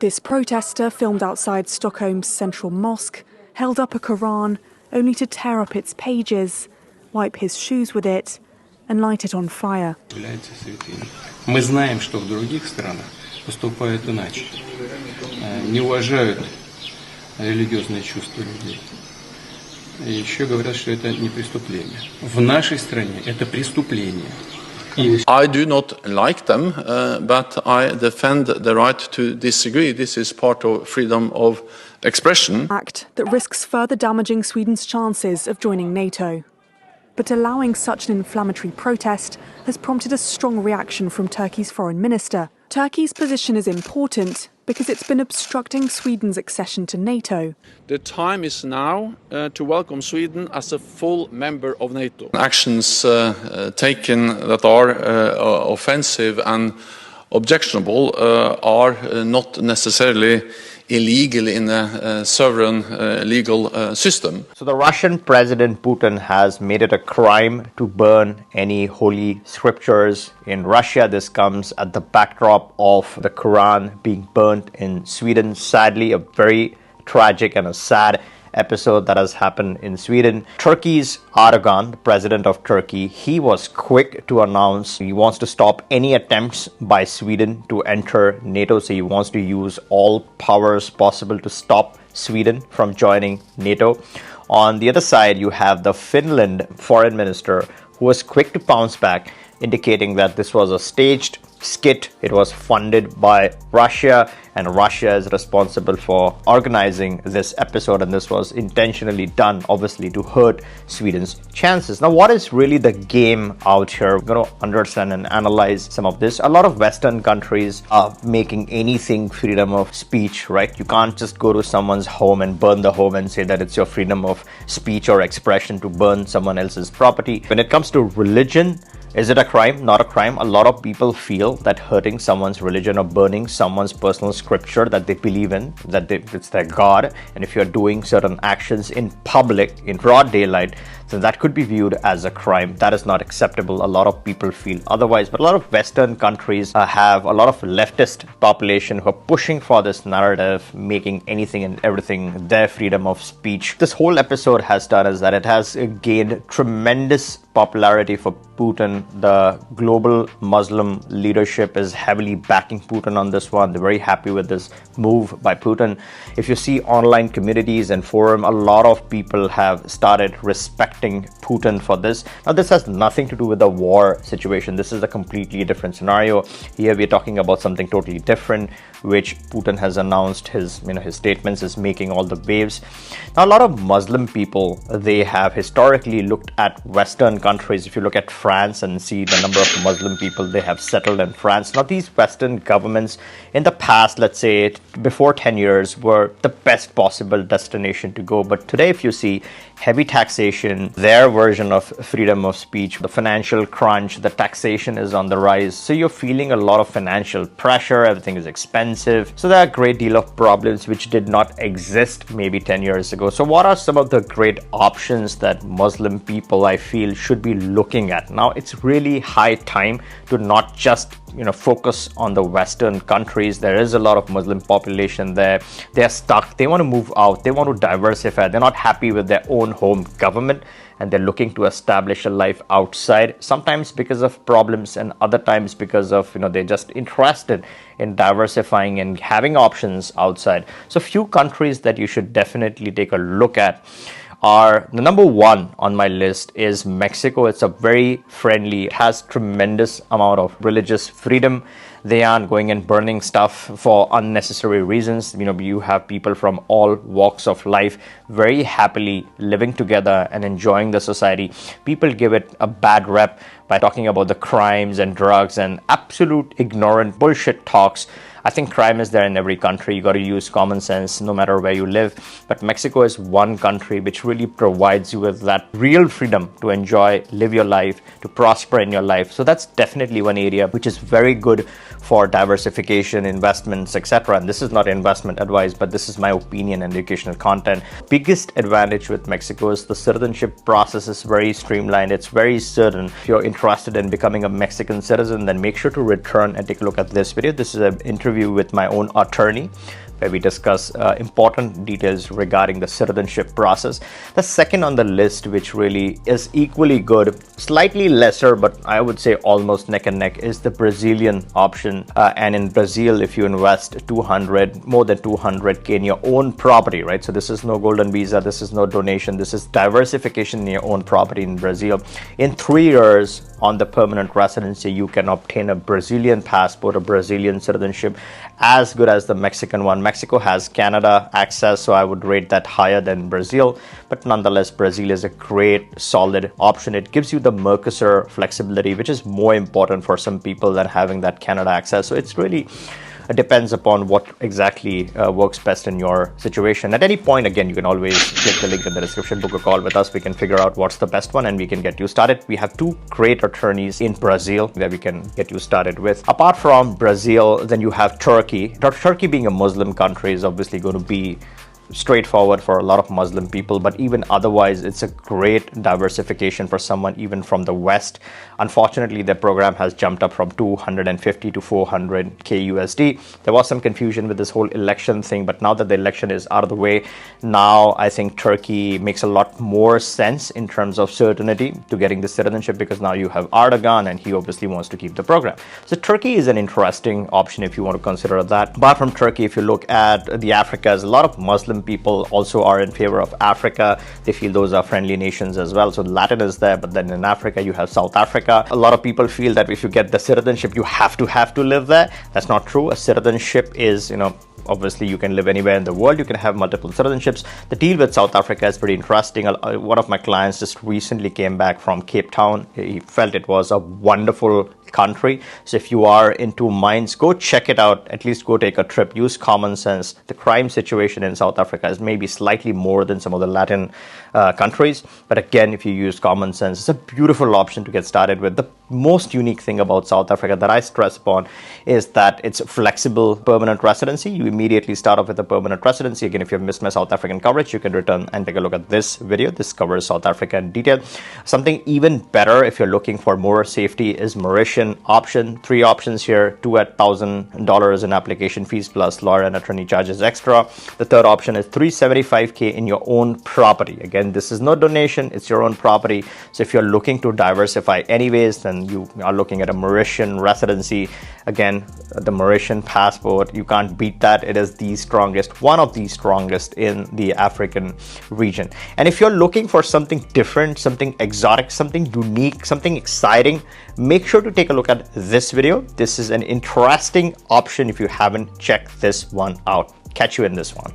This protester filmed outside Stockholm's central mosque held up a Quran only to tear up its pages, wipe his shoes with it, and light it on fire. Мы знаем, что в других странах поступают иначе, не уважают религиозные чувства людей. И еще говорят, что это не преступление. В нашей стране это преступление. I do not like them, but I defend the right to disagree. This is part of freedom of expression. Act that risks further damaging Sweden's chances of joining NATO. But allowing such an inflammatory protest has prompted a strong reaction from Turkey's foreign minister. Turkey's position is important because it's been obstructing Sweden's accession to NATO. The time is now to welcome Sweden as a full member of NATO. Actions taken that are offensive and objectionable are not necessarily illegal in a sovereign legal system. So the Russian President Putin has made it a crime to burn any holy scriptures in Russia. This comes at the backdrop of the Quran being burnt in Sweden. Sadly, a very tragic and a sad episode that has happened in Sweden. Turkey's Erdogan, the president of Turkey, he was quick to announce he wants to stop any attempts by Sweden to enter NATO. So he wants to use all powers possible to stop Sweden from joining NATO. On the other side, you have the Finland foreign minister who was quick to bounce back, indicating that this was a staged skit. It was funded by Russia, and Russia is responsible for organizing this episode, and this was intentionally done, obviously, to hurt Sweden's chances. Now, what is really the game out here? We're going to understand and analyze some of this. A lot of Western countries are making anything freedom of speech, right? You can't just go to someone's home and burn the home and say that it's your freedom of speech or expression to burn someone else's property. When it comes to religion, is it a crime? Not a crime. A lot of people feel that hurting someone's religion or burning someone's personal scripture that they believe in, it's their God, and if you're doing certain actions in public, in broad daylight, then that could be viewed as a crime. That is not acceptable. A lot of people feel otherwise, but a lot of Western countries have a lot of leftist population who are pushing for this narrative, making anything and everything their freedom of speech. This whole episode has done is that it has gained tremendous popularity for Putin. The global Muslim leadership is heavily backing Putin on this one. They're very happy with this move by Putin. If you see online communities and forum, a lot of people have started respecting Putin for this. Now, this has nothing to do with the war situation. This is a completely different scenario. Here we're talking about something totally different, which Putin has announced. His statements is making all the waves. Now, a lot of Muslim people, they have historically looked at Western countries. If you look at France and see the number of Muslim people they have settled in France. Now, these Western governments in the past, let's say before 10 years, were the best possible destination to go. But today, if you see heavy taxation, their version of freedom of speech, the financial crunch, the taxation is on the rise. So you're feeling a lot of financial pressure. Everything is expensive. So there are a great deal of problems which did not exist maybe 10 years ago. So what are some of the great options that Muslim people, I feel, should be looking at? Now, it's really high time to not just focus on the Western countries. There is a lot of Muslim population there. They're stuck. They want to move out. They want to diversify. They're not happy with their own home government, and they're looking to establish a life outside, sometimes because of problems and other times because of, they're just interested in diversifying and having options outside. So few countries that you should definitely take a look at are, the number one on my list is Mexico. It's a very friendly, it has tremendous amount of religious freedom. They aren't going and burning stuff for unnecessary reasons. You have people from all walks of life very happily living together and enjoying the society. People give it a bad rep by talking about the crimes and drugs and absolute ignorant bullshit talks. I think crime is there in every country. You got to use common sense no matter where you live. But Mexico is one country which really provides you with that real freedom to enjoy, live your life, to prosper in your life. So that's definitely one area which is very good for diversification, investments, etc. And this is not investment advice, but this is my opinion and educational content. Biggest advantage with Mexico is the citizenship process is very streamlined. It's very certain. If you're interested in becoming a Mexican citizen, then make sure to return and take a look at this video. This is an interview interview with my own attorney, where we discuss important details regarding the citizenship process. The second on the list, which really is equally good, slightly lesser, but I would say almost neck and neck, is the Brazilian option. And in Brazil, if you invest more than 200K in your own property, right? So this is no golden visa, this is no donation, this is diversification in your own property in Brazil. In 3 years on the permanent residency, you can obtain a Brazilian passport, a Brazilian citizenship, as good as the Mexican one. Mexico has Canada access, so I would rate that higher than Brazil, but nonetheless, Brazil is a great, solid option. It gives you the Mercosur flexibility, which is more important for some people than having that Canada access. So it's really depends upon what exactly works best in your situation. At any point, again, you can always click the link in the description, book a call with us. We can figure out what's the best one and we can get you started. We have 2 great attorneys in Brazil that we can get you started with. Apart from Brazil, then you have Turkey. Turkey being a Muslim country is obviously going to be straightforward for a lot of Muslim people, but even otherwise, it's a great diversification for someone even from the West. Unfortunately, the program has jumped up from 250 to 400K USD. There was some confusion with this whole election thing, but now that the election is out of the way, now I think Turkey makes a lot more sense in terms of certainty to getting the citizenship, because now you have Erdogan and he obviously wants to keep the program. So Turkey is an interesting option if you want to consider that. Apart from Turkey, if you look at the Africas, a lot of Muslim people also are in favor of Africa. They feel those are friendly nations as well. So Latin is there, but then in Africa, you have South Africa. A lot of people feel that if you get the citizenship, you have to live there. That's not true. A citizenship is, obviously you can live anywhere in the world. You can have multiple citizenships. The deal with South Africa is pretty interesting. One of my clients just recently came back from Cape Town. He felt it was a wonderful country. So if you are into mines, go check it out. At least go take a trip. Use common sense. The crime situation in South Africa is maybe slightly more than some of the Latin countries. But again, if you use common sense, it's a beautiful option to get started with. The most unique thing about South Africa that I stress upon is that it's flexible permanent residency. You immediately start off with a permanent residency. Again, if you've missed my South African coverage, you can return and take a look at this video. This covers South Africa in detail. Something even better if you're looking for more safety is Mauritius option. 3 options here, 2 at $1,000 in application fees plus lawyer and attorney charges extra. The third option is 375K in your own property. Again, this is no donation, it's your own property. So if you're looking to diversify anyways, then you are looking at a Mauritian residency. Again, the Mauritian passport, you can't beat that. It is the strongest, one of the strongest in the African region. And if you're looking for something different, something exotic, something unique, something exciting, make sure to take a look at this video. This is an interesting option if you haven't checked this one out. Catch you in this one.